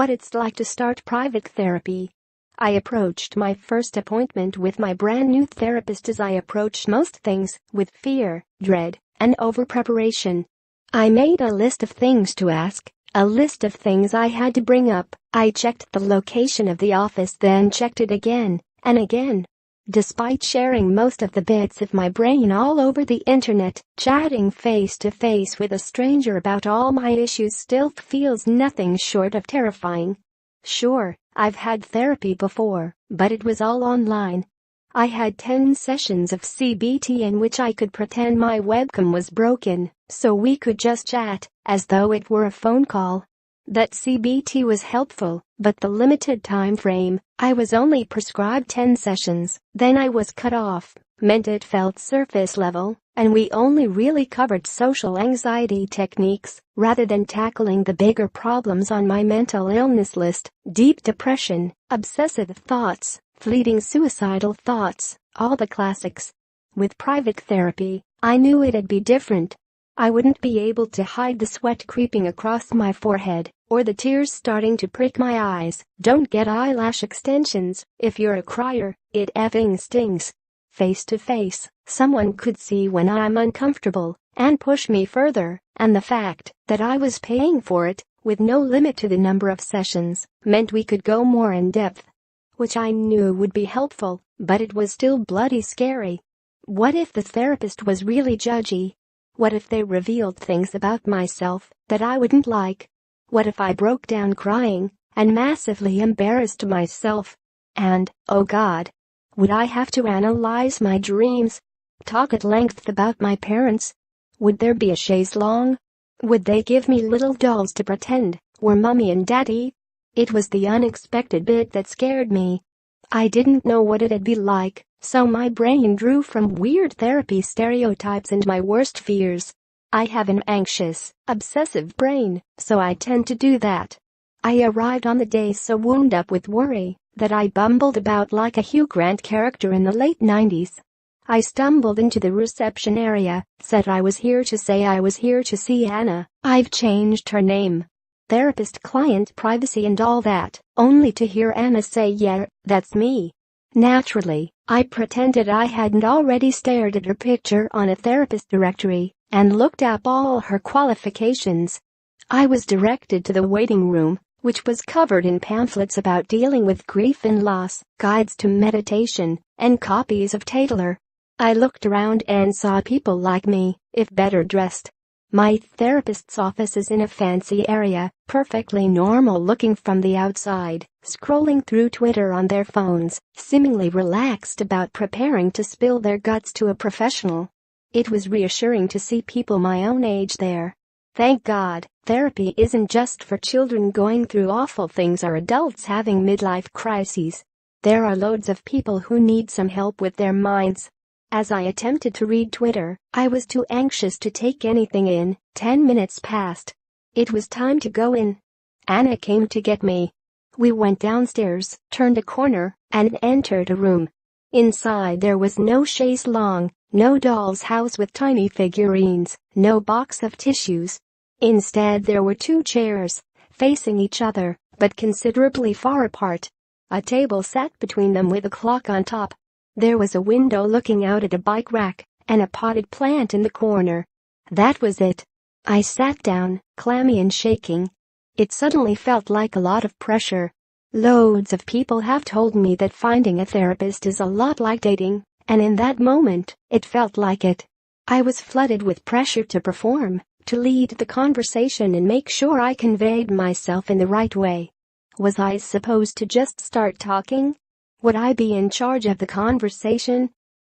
what it's like to start private therapy. I approached my first appointment with my brand new therapist as I approached most things, with fear, dread, and over-preparation. I made a list of things to ask, a list of things I had to bring up. I checked the location of the office, then checked it again and again. Despite sharing most of the bits of my brain all over the internet, chatting face-to-face with a stranger about all my issues still feels nothing short of terrifying. Sure, I've had therapy before, but it was all online. I had 10 sessions of CBT in which I could pretend my webcam was broken, so we could just chat, as though it were a phone call. That CBT was helpful, but the limited time frame, I was only prescribed 10 sessions, then I was cut off, meant it felt surface level, and we only really covered social anxiety techniques, rather than tackling the bigger problems on my mental illness list: deep depression, obsessive thoughts, fleeting suicidal thoughts, all the classics. With private therapy, I knew it'd be different. I wouldn't be able to hide the sweat creeping across my forehead, or the tears starting to prick my eyes. Don't get eyelash extensions. If you're a crier, it effing stings. Face to face, someone could see when I'm uncomfortable and push me further, and the fact that I was paying for it, with no limit to the number of sessions, meant we could go more in depth. Which I knew would be helpful, but it was still bloody scary. What if the therapist was really judgy? What if they revealed things about myself that I wouldn't like? What if I broke down crying and massively embarrassed myself? And, oh God, would I have to analyze my dreams? Talk at length about my parents? Would there be a chaise longue? Would they give me little dolls to pretend were Mommy and Daddy? It was the unexpected bit that scared me. I didn't know what it'd be like, so my brain drew from weird therapy stereotypes and my worst fears. I have an anxious, obsessive brain, so I tend to do that. I arrived on the day so wound up with worry that I bumbled about like a Hugh Grant character in the late 90s. I stumbled into the reception area, said I was here to say I was here to see Anna. I've changed her name. Therapist, client, privacy and all that, only to hear Anna say, "Yeah, that's me." Naturally, I pretended I hadn't already stared at her picture on a therapist directory and looked up all her qualifications. I was directed to the waiting room, which was covered in pamphlets about dealing with grief and loss, guides to meditation, and copies of Taylor. I looked around and saw people like me, if better dressed. My therapist's office is in a fancy area, perfectly normal looking from the outside, scrolling through Twitter on their phones, seemingly relaxed about preparing to spill their guts to a professional. It was reassuring to see people my own age there. Thank God, therapy isn't just for children going through awful things or adults having midlife crises. There are loads of people who need some help with their minds. As I attempted to read Twitter, I was too anxious to take anything in. 10 minutes passed. It was time to go in. Anna came to get me. We went downstairs, turned a corner, and entered a room. Inside there was no chaise longue, no doll's house with tiny figurines, no box of tissues. Instead there were 2 chairs, facing each other, but considerably far apart. A table sat between them with a clock on top. There was a window looking out at a bike rack, and a potted plant in the corner. That was it. I sat down, clammy and shaking. It suddenly felt like a lot of pressure. Loads of people have told me that finding a therapist is a lot like dating, and in that moment, it felt like it. I was flooded with pressure to perform, to lead the conversation and make sure I conveyed myself in the right way. Was I supposed to just start talking? Would I be in charge of the conversation?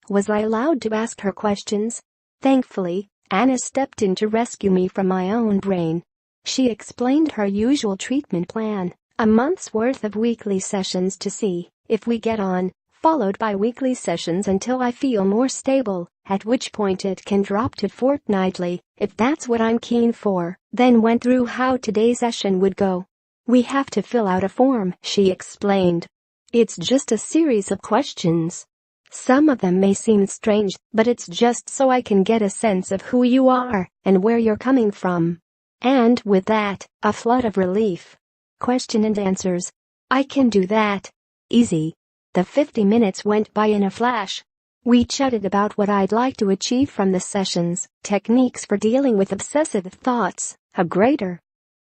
Was I allowed to ask her questions? Thankfully, Anna stepped in to rescue me from my own brain. She explained her usual treatment plan, a month's worth of weekly sessions to see if we get on, followed by weekly sessions until I feel more stable, at which point it can drop to fortnightly, if that's what I'm keen for. Then went through how today's session would go. We have to fill out a form, she explained. It's just a series of questions. Some of them may seem strange, but it's just so I can get a sense of who you are and where you're coming from. And with that, a flood of relief. question and answers. I can do that. Easy. The 50 minutes went by in a flash. We chatted about what I'd like to achieve from the sessions, techniques for dealing with obsessive thoughts, a greater